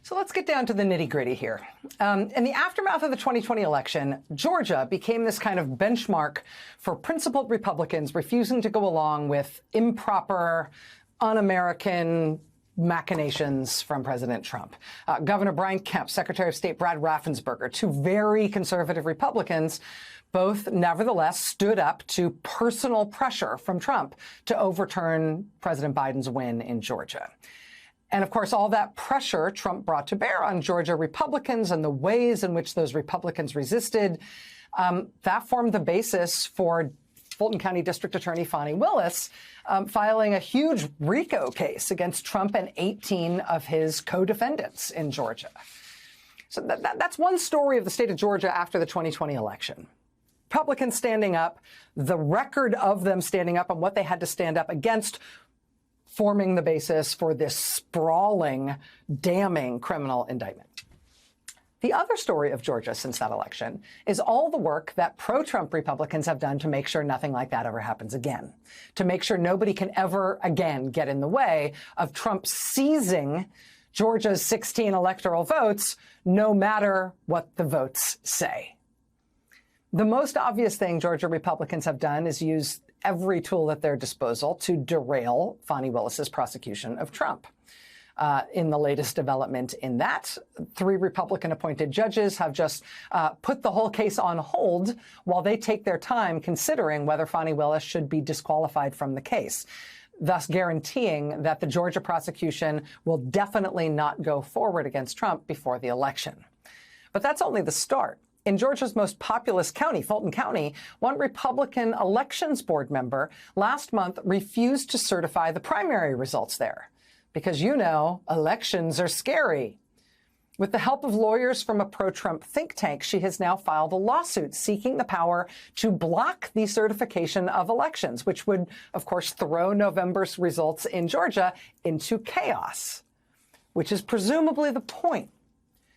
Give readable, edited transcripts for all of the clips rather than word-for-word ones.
So let's get down to the nitty-gritty here. In the aftermath of the 2020 election, Georgia became this kind of benchmark for principled Republicans refusing to go along with improper, un-American machinations from President Trump. Governor Brian Kemp, Secretary of State Brad Raffensperger, two very conservative Republicans, both nevertheless stood up to personal pressure from Trump to overturn President Biden's win in Georgia. And of course, all that pressure Trump brought to bear on Georgia Republicans and the ways in which those Republicans resisted, that formed the basis for Fulton County District Attorney Fani Willis filing a huge RICO case against Trump and 18 of his co-defendants in Georgia. So that's one story of the state of Georgia after the 2020 election. Republicans standing up, the record of them standing up and what they had to stand up against, forming the basis for this sprawling, damning criminal indictment. The other story of Georgia since that election is all the work that pro-Trump Republicans have done to make sure nothing like that ever happens again, to make sure nobody can ever again get in the way of Trump seizing Georgia's 16 electoral votes, no matter what the votes say. The most obvious thing Georgia Republicans have done is use every tool at their disposal to derail Fani Willis's prosecution of Trump. In the latest development in that, 3 Republican-appointed judges have just put the whole case on hold while they take their time considering whether Fani Willis should be disqualified from the case, thus guaranteeing that the Georgia prosecution will definitely not go forward against Trump before the election. But that's only the start. In Georgia's most populous county, Fulton County, one Republican Elections Board member last month refused to certify the primary results there. Because, you know, elections are scary. With the help of lawyers from a pro-Trump think tank, she has now filed a lawsuit seeking the power to block the certification of elections, which would, of course, throw November's results in Georgia into chaos, which is presumably the point.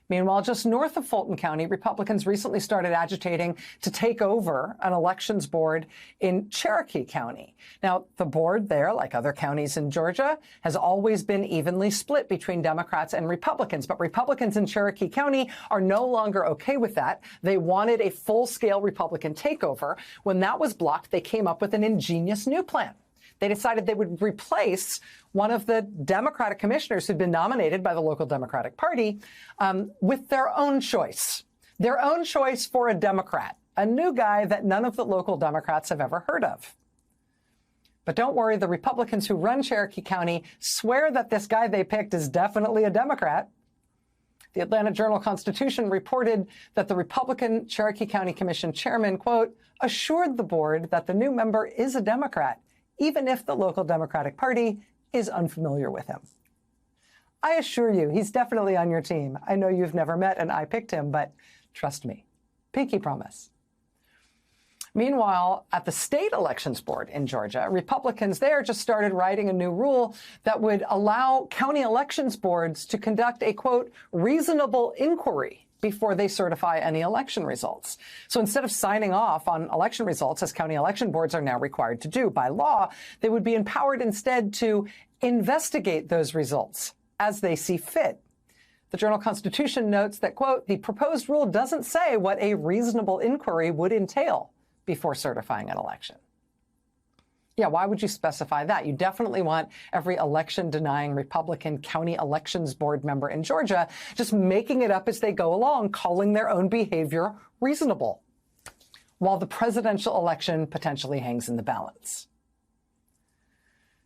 Meanwhile, just north of Fulton County, Republicans recently started agitating to take over an elections board in Cherokee County. Now, the board there, like other counties in Georgia, has always been evenly split between Democrats and Republicans. But Republicans in Cherokee County are no longer okay with that. They wanted a full-scale Republican takeover. When that was blocked, they came up with an ingenious new plan. They decided they would replace one of the Democratic commissioners who'd been nominated by the local Democratic Party with their own choice for a Democrat, a new guy that none of the local Democrats have ever heard of. But don't worry, the Republicans who run Cherokee County swear that this guy they picked is definitely a Democrat. The Atlanta Journal-Constitution reported that the Republican Cherokee County Commission chairman, quote, assured the board that the new member is a Democrat, even if the local Democratic Party is unfamiliar with him. I assure you, he's definitely on your team. I know you've never met and I picked him, but trust me, pinky promise. Meanwhile, at the state elections board in Georgia, Republicans there just started writing a new rule that would allow county elections boards to conduct a, quote, reasonable inquiry before they certify any election results. So instead of signing off on election results, as county election boards are now required to do by law, they would be empowered instead to investigate those results as they see fit. The Journal-Constitution notes that, quote, the proposed rule doesn't say what a reasonable inquiry would entail before certifying an election. Yeah, why would you specify that? You definitely want every election-denying Republican county elections board member in Georgia just making it up as they go along, calling their own behavior reasonable, while the presidential election potentially hangs in the balance.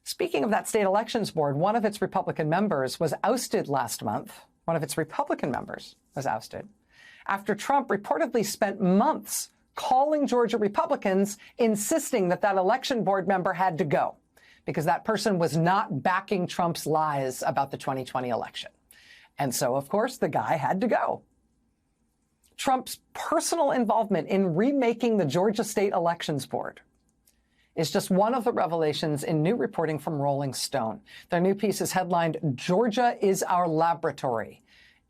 Speaking of that state elections board, one of its Republican members was ousted last month. One of its Republican members was ousted after Trump reportedly spent months calling Georgia Republicans, insisting that that election board member had to go because that person was not backing Trump's lies about the 2020 election. And so, of course, the guy had to go. Trump's personal involvement in remaking the Georgia State Elections Board is just one of the revelations in new reporting from Rolling Stone. Their new piece is headlined, Georgia is Our Laboratory.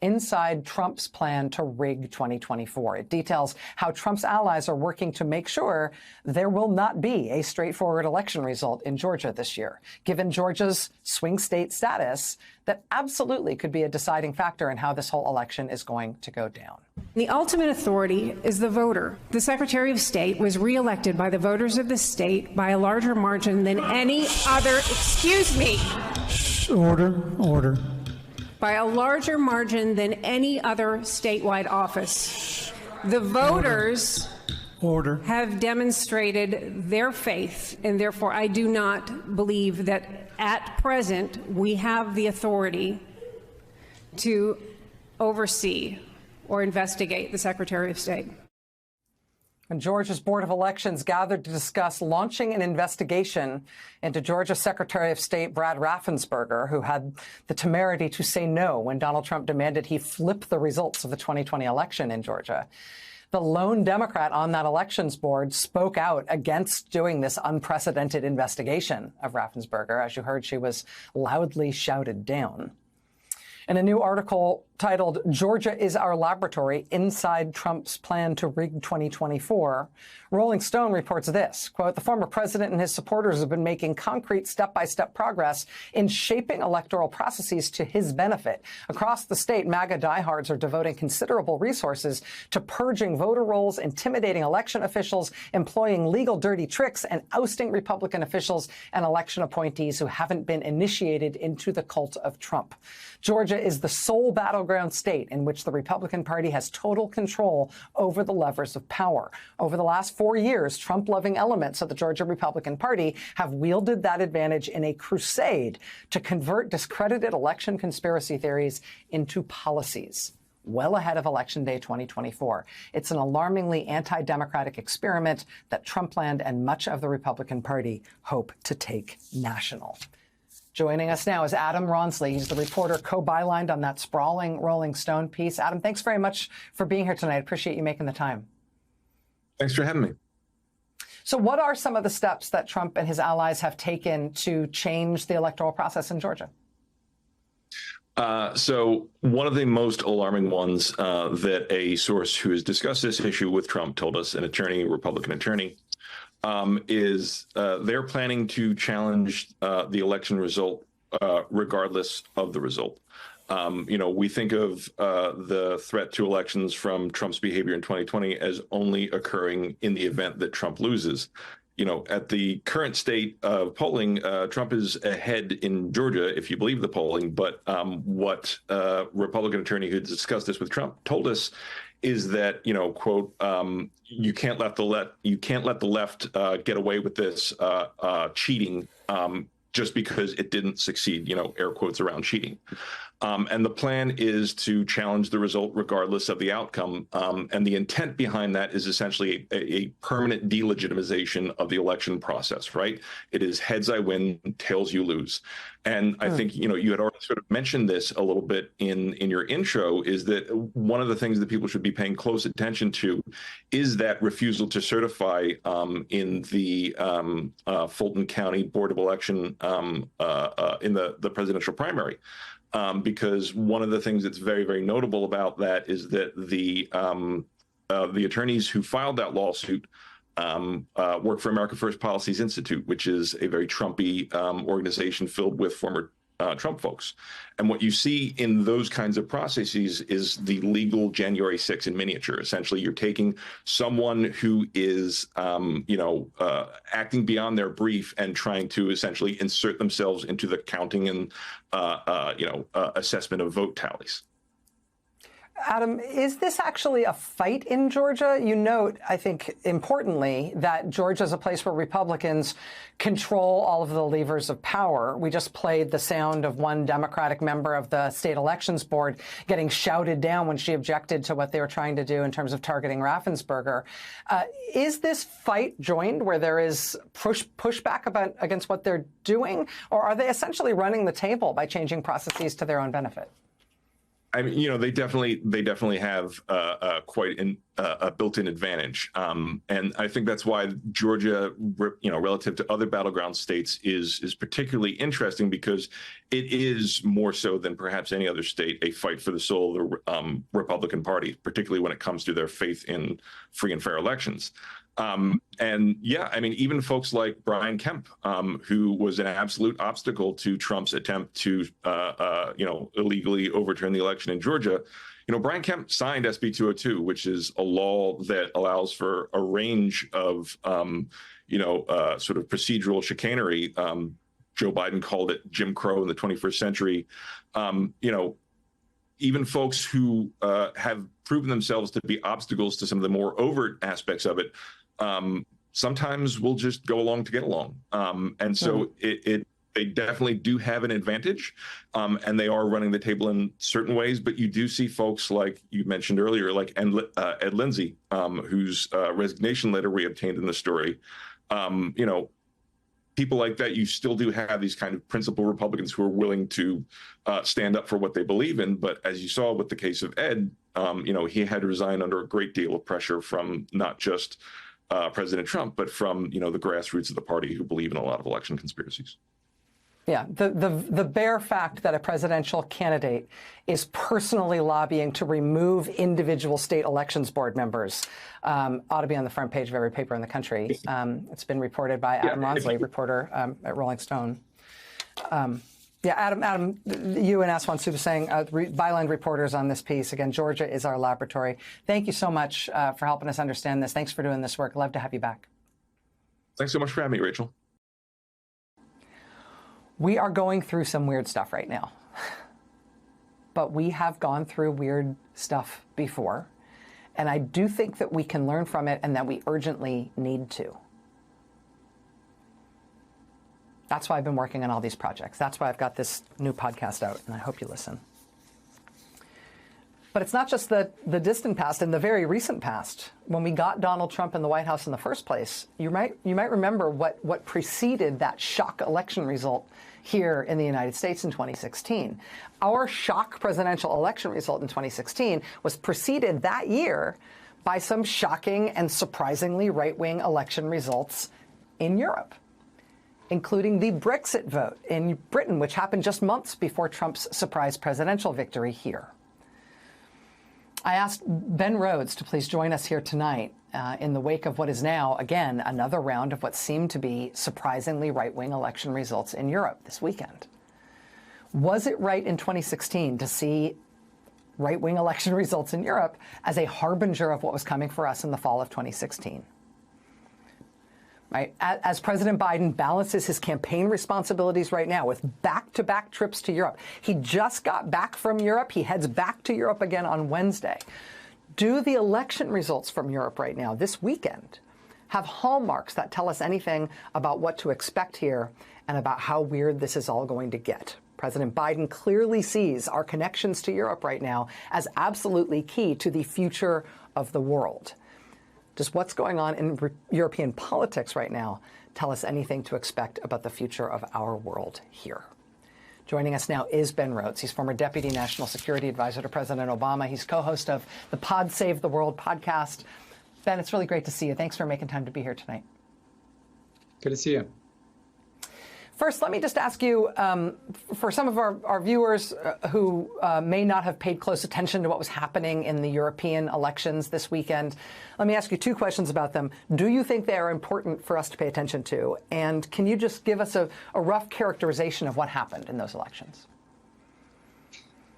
inside Trump's plan to rig 2024. It details how Trump's allies are working to make sure there will not be a straightforward election result in Georgia this year, given Georgia's swing state status that absolutely could be a deciding factor in how this whole election is going to go down. The ultimate authority is the voter. The Secretary of State was reelected by the voters of the state by a larger margin than any other, excuse me. Order. By a larger margin than any other statewide office. The voters have demonstrated their faith, and therefore I do not believe that at present we have the authority to oversee or investigate the Secretary of State. And Georgia's Board of Elections gathered to discuss launching an investigation into Georgia Secretary of State Brad Raffensperger, who had the temerity to say no when Donald Trump demanded he flip the results of the 2020 election in Georgia. The lone Democrat on that elections board spoke out against doing this unprecedented investigation of Raffensperger. As you heard, she was loudly shouted down. In a new article titled "Georgia is Our Laboratory: Inside Trump's Plan to Rig 2024," Rolling Stone reports this, quote, "The former president and his supporters have been making concrete step-by-step progress in shaping electoral processes to his benefit. Across the state, MAGA diehards are devoting considerable resources to purging voter rolls, intimidating election officials, employing legal dirty tricks, and ousting Republican officials and election appointees who haven't been initiated into the cult of Trump. Georgia is the sole battleground state in which the Republican Party has total control over the levers of power. Over the last 4 years, Trump-loving elements of the Georgia Republican Party have wielded that advantage in a crusade to convert discredited election conspiracy theories into policies, well ahead of Election Day 2024. It's an alarmingly anti-democratic experiment that Trumpland and much of the Republican Party hope to take national." Joining us now is Adam Rawnsley. He's the reporter co-bylined on that sprawling Rolling Stone piece. Adam, thanks very much for being here tonight. Appreciate you making the time. Thanks for having me. So what are some of the steps that Trump and his allies have taken to change the electoral process in Georgia? So one of the most alarming ones that a source who has discussed this issue with Trump told us, an attorney, Republican attorney, is they're planning to challenge the election result regardless of the result. We think of the threat to elections from Trump's behavior in 2020 as only occurring in the event that Trump loses. At the current state of polling, Trump is ahead in Georgia, if you believe the polling. But what Republican attorney who discussed this with Trump told us is that, quote, you can't let the left get away with this cheating just because it didn't succeed, air quotes around cheating. And the plan is to challenge the result regardless of the outcome. And the intent behind that is essentially a permanent delegitimization of the election process, right? It is heads I win, tails you lose. And I think, you had already sort of mentioned this a little bit in your intro, is that one of the things that people should be paying close attention to is that refusal to certify in the Fulton County Board of Election in the presidential primary. Because one of the things that's very, very notable about that is that the attorneys who filed that lawsuit work for America First Policies Institute, which is a very Trumpy organization filled with former Trump folks. And what you see in those kinds of processes is the legal January 6 in miniature. Essentially, you're taking someone who is, acting beyond their brief and trying to essentially insert themselves into the counting and, assessment of vote tallies. Adam, is this actually a fight in Georgia? You note, I think, importantly, that Georgia is a place where Republicans control all of the levers of power. We just played the sound of one Democratic member of the state elections board getting shouted down when she objected to what they were trying to do in terms of targeting Raffensperger. Is this fight joined where there is pushback against what they're doing, or are they essentially running the table by changing processes to their own benefit? I mean, they definitely have quite a built-in advantage, and I think that's why Georgia, relative to other battleground states, is particularly interesting, because it is more so than perhaps any other state a fight for the soul of the Republican Party, particularly when it comes to their faith in free and fair elections. And yeah, I mean, even folks like Brian Kemp, who was an absolute obstacle to Trump's attempt to, illegally overturn the election in Georgia. Brian Kemp signed SB 202, which is a law that allows for a range of, sort of procedural chicanery. Joe Biden called it Jim Crow in the 21st century. Even folks who have proven themselves to be obstacles to some of the more overt aspects of it, sometimes will just go along to get along. And so they definitely do have an advantage, and they are running the table in certain ways. But you do see folks like you mentioned earlier, like Ed Lindsay, whose resignation letter we obtained in the story. People like that, you still do have these kind of principled Republicans who are willing to stand up for what they believe in. But as you saw with the case of Ed, he had to resign under a great deal of pressure from not just President Trump, but from the grassroots of the party who believe in a lot of election conspiracies. Yeah, the bare fact that a presidential candidate is personally lobbying to remove individual state elections board members ought to be on the front page of every paper in the country. It's been reported by Adam Ronsley, reporter at Rolling Stone. Adam, you and Aswan Subbasing, Byline reporters on this piece. Again, Georgia is our laboratory. Thank you so much for helping us understand this. Thanks for doing this work. Love to have you back. Thanks so much for having me, Rachel. We are going through some weird stuff right now, but we have gone through weird stuff before, and I do think that we can learn from it and that we urgently need to. That's why I've been working on all these projects. That's why I've got this new podcast out, and I hope you listen. But it's not just the distant past. In the very recent past, when we got Donald Trump in the White House in the first place, you might remember what preceded that shock election result here in the United States in 2016. Our shock presidential election result in 2016 was preceded that year by some shocking and surprisingly right-wing election results in Europe, including the Brexit vote in Britain, which happened just months before Trump's surprise presidential victory here. I asked Ben Rhodes to please join us here tonight in the wake of what is now, again, another round of what seemed to be surprisingly right-wing election results in Europe this weekend. Was it right in 2016 to see right-wing election results in Europe as a harbinger of what was coming for us in the fall of 2016? Right? As President Biden balances his campaign responsibilities right now with back-to-back trips to Europe, he just got back from Europe. He heads back to Europe again on Wednesday. Do the election results from Europe right now, this weekend, have hallmarks that tell us anything about what to expect here and about how weird this is all going to get? President Biden clearly sees our connections to Europe right now as absolutely key to the future of the world. Does what's going on in European politics right now tell us anything to expect about the future of our world here? Joining us now is Ben Rhodes. He's former Deputy National Security Advisor to President Obama. He's co-host of the Pod Save the World podcast. Ben, it's really great to see you. Thanks for making time to be here tonight. Good to see you. First, let me just ask you, for some of our viewers who may not have paid close attention to what was happening in the European elections this weekend, let me ask you two questions about them. Do you think they are important for us to pay attention to? And can you just give us a rough characterization of what happened in those elections?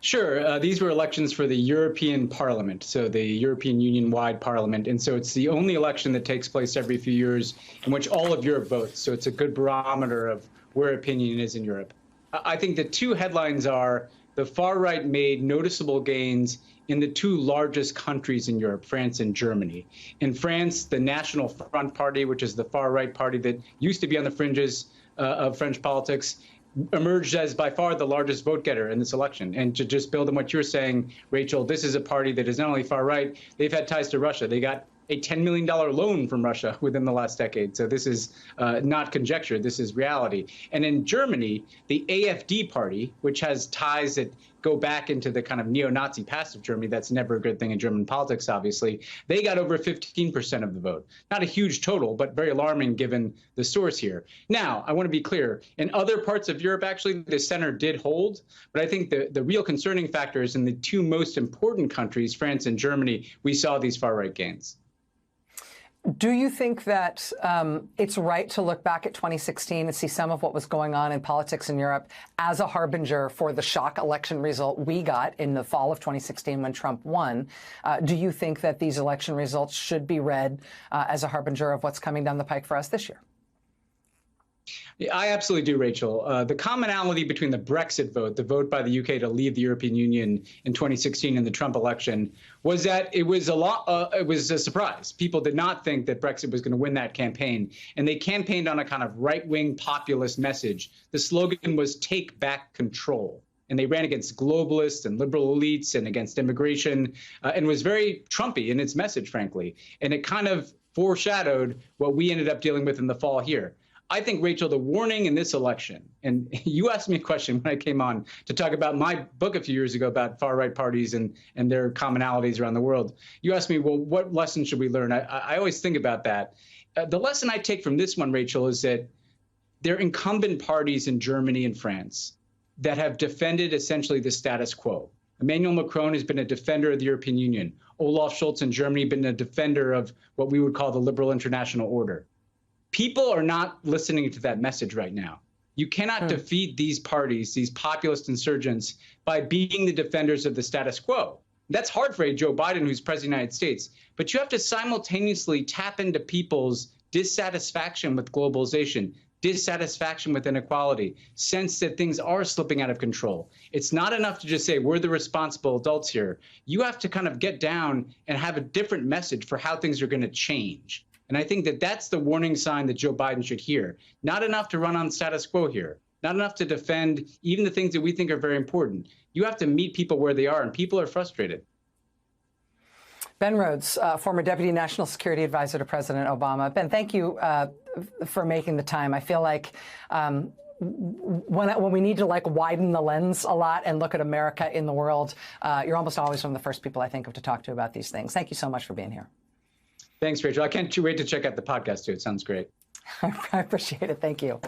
Sure. These were elections for the European Parliament, so the European Union-wide Parliament. And so it's the only election that takes place every few years in which all of Europe votes. So it's a good barometer of where opinion is in Europe. I think the two headlines are the far right made noticeable gains in the two largest countries in Europe, France and Germany. In France, the National Front Party, which is the far right party that used to be on the fringes of French politics, emerged as by far the largest vote getter in this election. And to just build on what you're saying, Rachel, this is a party that is not only far right, they've had ties to Russia. They got a $10 million loan from Russia within the last decade. So this is not conjecture. This is reality. And in Germany, the AfD party, which has ties that go back into the kind of neo-Nazi past of Germany, that's never a good thing in German politics, obviously, they got over 15% of the vote. Not a huge total, but very alarming given the source here. Now, I want to be clear. In other parts of Europe, actually, the center did hold. But I think the real concerning factor is in the two most important countries, France and Germany, we saw these far-right gains. Do you think that it's right to look back at 2016 and see some of what was going on in politics in Europe as a harbinger for the shock election result we got in the fall of 2016 when Trump won? Do you think that these election results should be read as a harbinger of what's coming down the pike for us this year? I absolutely do, Rachel. The commonality between the Brexit vote, the vote by the UK to leave the European Union in 2016 and the Trump election, was that it was a surprise. People did not think that Brexit was going to win that campaign, and they campaigned on a kind of right-wing populist message. The slogan was "Take back control." And they ran against globalists and liberal elites and against immigration, and was very Trumpy in its message, frankly. And it kind of foreshadowed what we ended up dealing with in the fall here. I think, Rachel, the warning in this election, and you asked me a question when I came on to talk about my book a few years ago about far-right parties and their commonalities around the world. You asked me, well, what lesson should we learn? I always think about that. The lesson I take from this one, Rachel, is that there are incumbent parties in Germany and France that have defended essentially the status quo. Emmanuel Macron has been a defender of the European Union. Olaf Scholz in Germany has been a defender of what we would call the liberal international order. People are not listening to that message right now. You cannot defeat these parties, these populist insurgents, by being the defenders of the status quo. That's hard for a Joe Biden, who's president of the United States. But you have to simultaneously tap into people's dissatisfaction with globalization, dissatisfaction with inequality, sense that things are slipping out of control. It's not enough to just say, we're the responsible adults here. You have to kind of get down and have a different message for how things are going to change. And I think that that's the warning sign that Joe Biden should hear. Not enough to run on status quo here. Not enough to defend even the things that we think are very important. You have to meet people where they are, and people are frustrated. Ben Rhodes, former Deputy National Security Advisor to President Obama. Ben, thank you for making the time. I feel like when we need to widen the lens a lot and look at America in the world, you're almost always one of the first people I think of to talk to about these things. Thank you so much for being here. Thanks, Rachel. I can't wait to check out the podcast, too. It sounds great. I appreciate it. Thank you.